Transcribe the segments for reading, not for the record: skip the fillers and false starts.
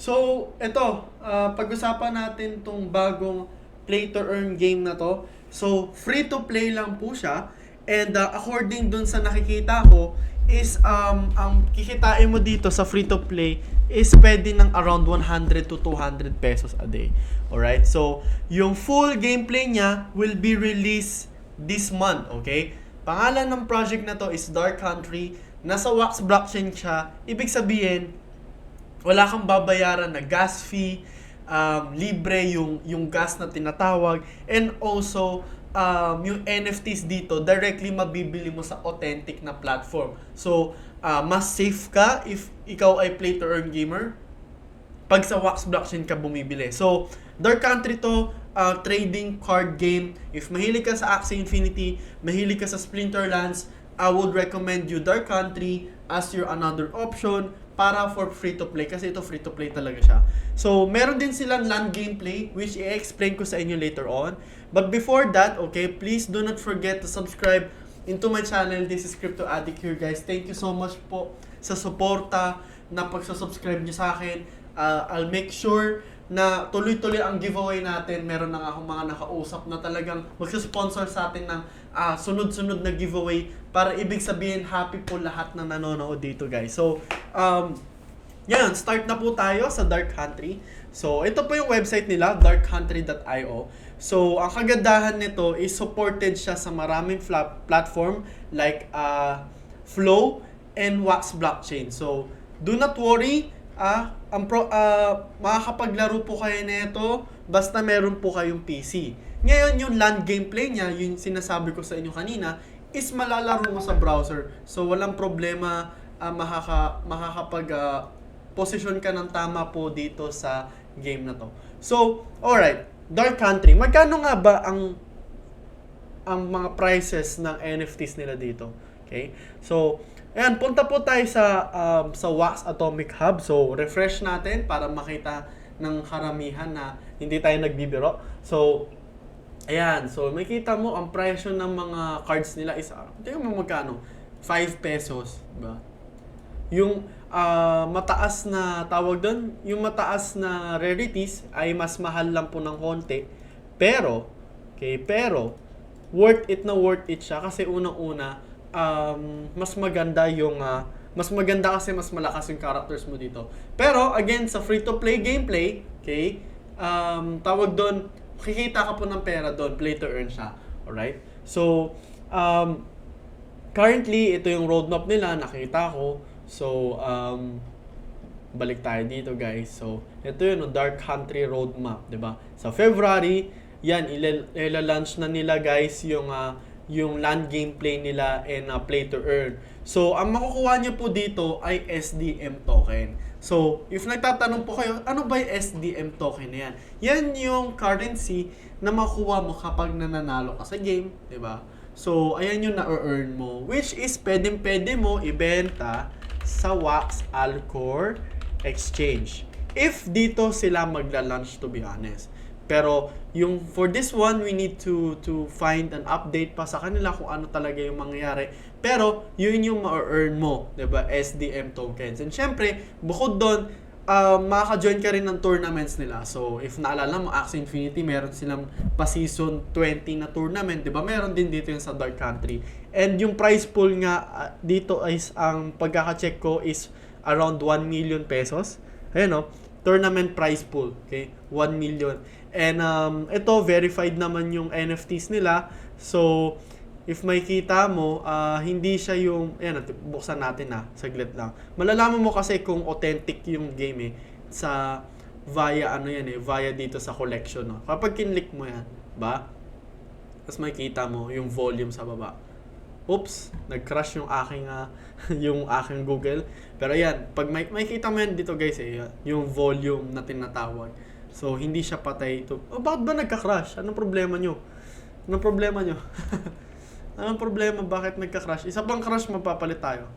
So, ito, pag-usapan natin tong bagong play-to-earn game na to. So, free-to-play lang po siya. And according dun sa nakikita ko, is ang kikitain mo dito sa free-to-play is pwede ng around 100 to 200 pesos a day. Alright? So, yung full gameplay niya will be released this month. Okay? Pangalan ng project na to is Dark Country. Nasa Wax blockchain siya. Ibig sabihin, wala kang babayaran na gas fee, libre yung gas na tinatawag, and also yung NFTs dito directly mabibili mo sa authentic na platform. So mas safe ka if ikaw ay play to earn gamer pag sa Wax blockchain ka bumibili. So Dark Country to, trading card game. If mahilig ka sa Axie Infinity, mahilig ka sa Splinterlands, I would recommend you Dark Country as your another option para for free-to-play, kasi ito free-to-play talaga siya. So, meron din silang land gameplay, which i-explain ko sa inyo later on. But before that, okay, please do not forget to subscribe into my channel. This is Crypto Addict here, guys. Thank you so much po sa suporta na pagsasubscribe nyo sa akin. I'll make sure na tuloy-tuloy ang giveaway natin. Meron na akong mga nakausap na talagang magsusponsor sa atin ng sunod-sunod na giveaway, para ibig sabihin happy po lahat na nanonood dito, guys. So, yan, start na po tayo sa Dark Country. So, ito po yung website nila, darkcountry.io. So, ang kagandahan nito is supported siya sa maraming platform like Flow and Wax blockchain. So, do not worry, makakapaglaro po kayo nito basta meron po kayong PC. Ngayon, yung land gameplay niya, yung sinasabi ko sa inyo kanina, is malalaro mo sa browser. So, walang problema, posisyon ka ng tama po dito sa game na to. So, alright, Dark Country. Magkano nga ba ang mga prices ng NFTs nila dito? Okay? So, ayan, punta po tayo sa Wax Atomic Hub. So, refresh natin para makita ng karamihan na hindi tayo nagbibiro. So, ayan. So, makita mo ang presyo ng mga cards nila is, tingnan mo magkano? 5 pesos. Diba? Yung mataas na tawag doon, yung mataas na rarities ay mas mahal lang po ng konti. Pero, worth it siya kasi unang-una, mas maganda kasi mas malakas yung characters mo dito. Pero again, sa free-to-play gameplay, okay, tawag doon, kikita ka po ng pera doon, play to earn siya. Alright? So, currently, ito yung roadmap nila, nakita ko. So, balik tayo dito, guys. So, ito yun, Dark Country roadmap, 'di ba? Sa February, yan, ila-launch na nila, guys, yung land gameplay nila and play to earn. So, ang makukuha nyo po dito ay SDM token. So, if nagtatanong po kayo, ano ba yung SDM token na yan? Yan yung currency na makuha mo kapag nananalo ka sa game, 'di ba? So, ayan yung na-earn mo, which is pwede mo ibenta sa Wax Alcor Exchange. If dito sila magla-launch, to be honest. Pero yung for this one, we need to find an update pa sa kanila kung ano talaga yung mangyayari. Pero yun yung ma-earn mo, 'di ba? SDM tokens. And syempre, bukod doon, makaka-join ka rin ng tournaments nila. So, if naalala mo, Axie Infinity, meron silang pa-season 20 na tournament, di ba? Meron din dito yung sa Dark Country. And yung prize pool nga dito is, ang pagkaka-check ko is around 1 million pesos. Ayan, no? Tournament prize pool. Okay? 1 million. And ito, verified naman yung NFTs nila. So, if may kita mo, hindi siya yung, ayan, buksan natin saglit lang. Malalaman mo kasi kung authentic yung game via via dito sa collection. No? Kapag kinlik mo yan, ba? Tapos makikita mo yung volume sa baba. Oops, nag-crash yung aking yung aking Google. Pero ayan, pag makikita mo yan dito, guys, yung volume na tinatawag. So, hindi siya patay ito. Bakit ba nagka-crash? Anong problema nyo? Anong problema nyo? Anong problema? Bakit nagka-crash? Isa pang crash, magpapalit tayo.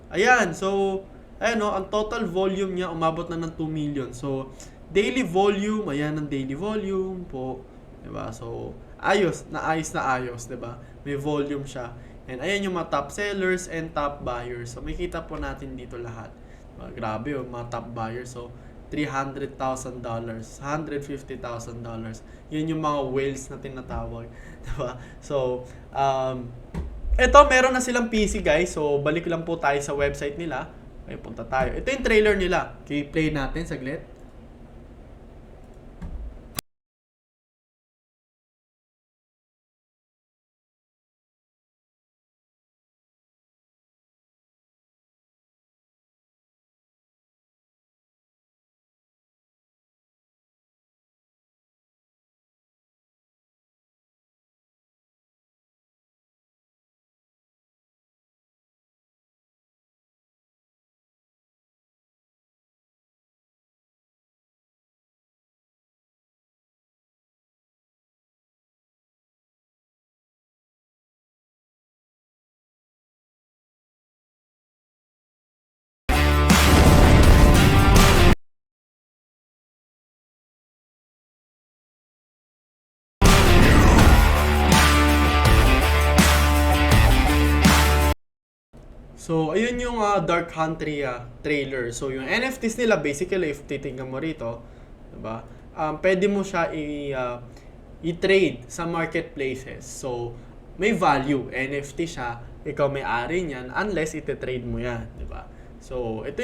Ayan. So, ayan, ang total volume niya umabot na ng 2 million. So, daily volume. Ayan ang daily volume po. Diba? So, ayos. Diba? May volume siya. And ayan yung mga top sellers and top buyers. So, makikita po natin dito lahat. Diba? Grabe yung mga top buyers. So, $300,000, $150,000. Yun yung mga whales na tinatawag. Diba? So, ito, meron na silang PC, guys. So, balik lang po tayo sa website nila. Ay, punta tayo. Ito yung trailer nila. Okay, play natin saglit. So, ayun yung Dark Country trailer. So, yung NFTs nila, basically, if titignan mo rito, diba? Pwede mo siya i-trade sa marketplaces. So, may value. NFT siya. Ikaw may-ari niyan unless ite-trade mo yan. Diba? So, ito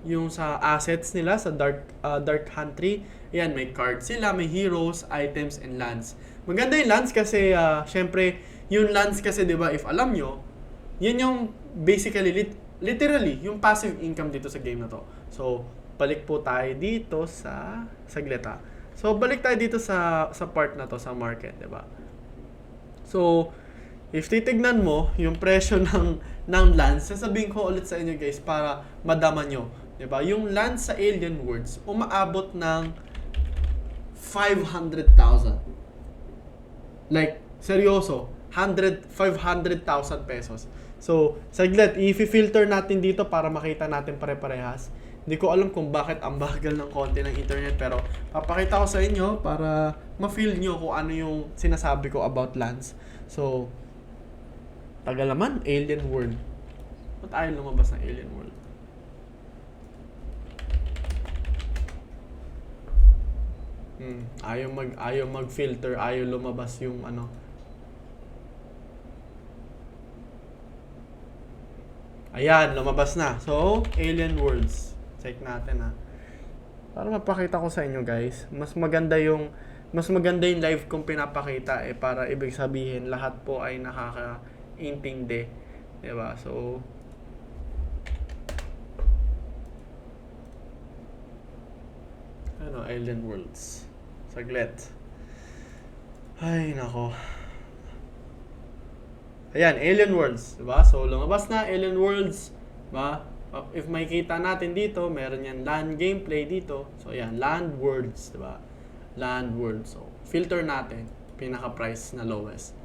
yung sa assets nila sa Dark Country. Yan, may cards sila, may heroes, items, and lands. Maganda yung lands kasi, syempre, yung lands kasi, diba, if alam nyo, yan yung basically, literally, yung passive income dito sa game na to. So, balik po tayo dito sa saglita. So, balik tayo dito sa part na to, sa market, diba? So, if titignan mo, yung presyo ng lands, sasabihin ko ulit sa inyo guys, para madama nyo, diba? Yung lands sa Alien Worlds, umaabot ng 500,000. Like, seryoso, 500,000 pesos. So, saglit, i-filter natin dito para makita natin pare-parehas. Hindi ko alam kung bakit ang bagal ng konti ng internet, pero papakita ko sa inyo para ma-feel nyo kung ano yung sinasabi ko about lands. So, tagal naman, Alien World. Ba't ayaw lumabas ng Alien World? Ayaw mag-filter, ayaw lumabas yung ano. Ayan, lumabas na. So, Alien Worlds. Check natin para mapakita ko sa inyo guys. Mas maganda yung live kong pinapakita para ibig sabihin lahat po ay nakakaintindi. Diba? So, Alien Worlds. Saglit. Ay, nako. Ayan, Alien Worlds, diba? So, lumabas na, Alien Worlds, diba? If makikita natin dito, meron yan land gameplay dito. So, ayan, Land Worlds, diba? Land Worlds. So, filter natin, pinaka-price na lowest.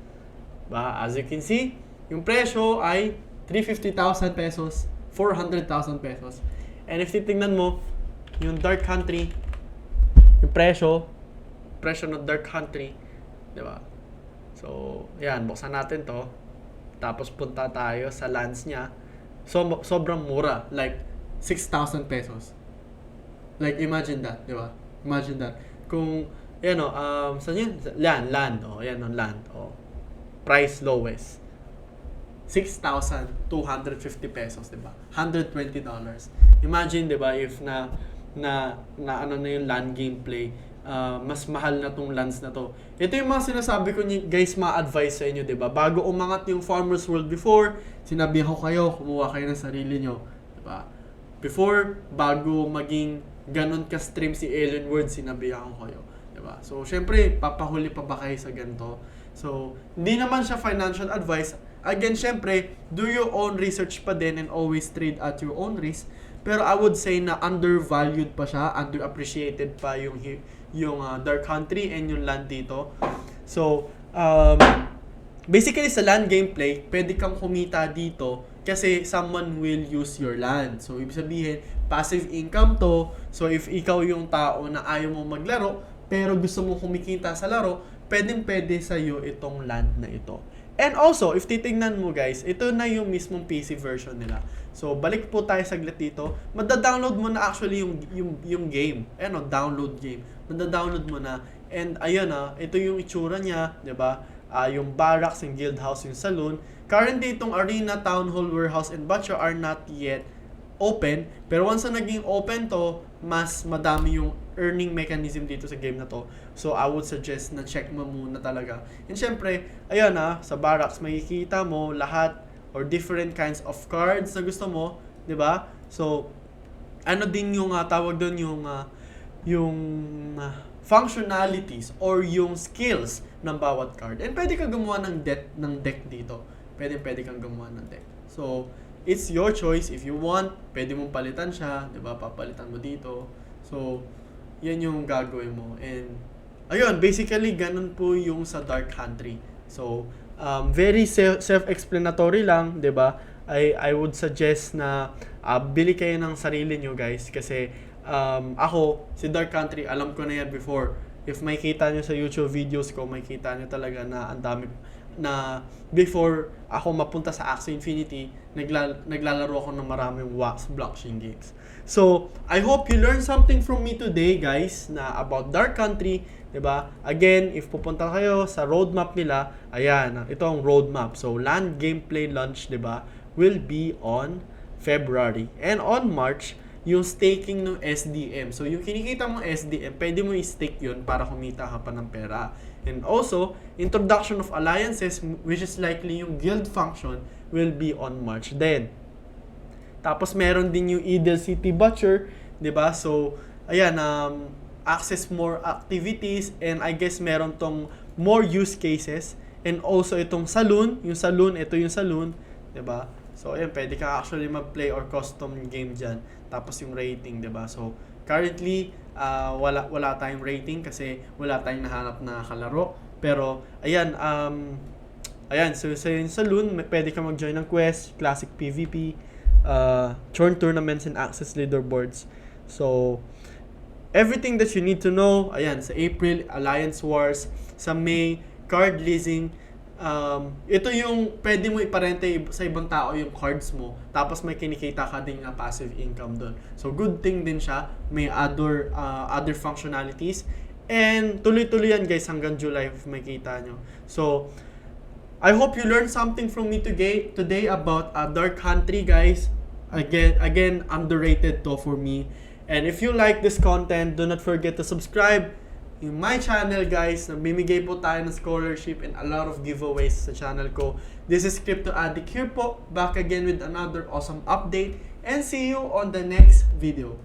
Diba? As you can see, yung presyo ay 350,000 pesos, 400,000 pesos. And if titingnan mo, yung Dark Country, yung presyo ng Dark Country, diba? So, ayan, buksan natin to. Tapos punta tayo sa lands niya. So, sobrang mura. Like, 6,000 pesos. Like, imagine that, di ba? Imagine that. Kung, saan yun? Land. Yan, land. Price lowest. 6,250 pesos, di ba? $120. Imagine, di ba, if na yung land gameplay, mas mahal na tong lands na to. Ito yung mga sinasabi ko guys, ma-advise sa inyo, diba? Bago umangat yung Farmer's World before, sinabihan ko kayo, kumuha kayo ng sarili nyo. Diba? Before, bago maging ganun ka-stream si Alien World, sinabihan ko kayo. Diba? So, syempre, papahuli pa ba kayo sa ganito? So, hindi naman siya financial advice. Again, syempre, do your own research pa din and always trade at your own risk. Pero I would say na undervalued pa siya, underappreciated pa yung Dark Country and yung land dito. So, basically sa land gameplay, pwede kang kumita dito kasi someone will use your land. So, ibig sabihin, passive income to. So, if ikaw yung tao na ayaw mo maglaro, pero gusto mo kumikita sa laro, pwedeng-pwede sa'yo itong land na ito. And also, if titingnan mo guys, ito na yung mismong PC version nila. So, balik po tayo saglit dito. Mada-download mo na actually yung game. Ayan o, download game. Mada-download mo na. And ayun ito yung itsura niya, 'di ba? Yung barracks, yung guild house, yung saloon. Currently, itong arena, town hall, warehouse, and butcher are not yet open. Pero once na naging open to, mas madami yung earning mechanism dito sa game na to. So, I would suggest na check mo muna talaga. And syempre, ayun sa barracks, makikita mo lahat or different kinds of cards na gusto mo, 'di ba? So, ano din yung tawag doon yung functionalities or yung skills ng bawat card. And pwede ka gumawa ng deck dito. Pwede kang gumawa ng deck. So, it's your choice. If you want, pwede mong palitan siya, 'di ba? Papalitan mo dito. So, 'yan yung gagawin mo. And ayun, basically ganun po yung sa Dark Country. So, very self-explanatory lang, 'di ba? I would suggest na bili kayo ng sarili nyo guys kasi ako, si Dark Country, alam ko na yan before. If may kita nyo sa YouTube videos ko, may kita nyo talaga na ang dami na before ako mapunta sa Axie Infinity, naglalaro ako ng maraming wax blockchain games. So, I hope you learned something from me today guys na about Dark Country, 'di ba? Again, if pupunta kayo sa roadmap nila, ayan, ito ang roadmap. So, LAN gameplay launch, 'di ba, will be on February. And on March, yung staking ng SDM. So, yung kinikita mong SDM, pwede mo i-stake yun para kumita ka pa ng pera. And also, introduction of alliances, which is likely yung guild function, will be on March then. Tapos, meron din yung Idle City Butcher, 'di ba? So, ayan, access more activities, and I guess meron tong more use cases. And also, itong saloon, ito yung saloon, 'di ba? So, ayan, pwede ka actually mag-play or custom game dyan. Tapos yung rating, 'di ba? So, currently, wala tayong rating kasi wala tayong nahanap na kalaro. Pero, ayan, so yung saloon, pwede ka mag-join ng quest, classic PvP, churn tournaments and access leaderboards. So, everything that you need to know, ayan, sa April, Alliance Wars, sa May, card leasing, ito yung pwede mo iparente sa ibang tao yung cards mo, tapos may kinikita ka din na passive income doon. So, good thing din siya, may other functionalities, and tuloy-tuloy yan guys hanggang July if may kita nyo. So, I hope you learned something from me today about Dark Country guys. Again, underrated to for me. And if you like this content, do not forget to subscribe in my channel guys. Namimigay po tayo ng scholarship and a lot of giveaways sa channel ko. This is Crypto Addict here po, back again with another awesome update, and see you on the next video.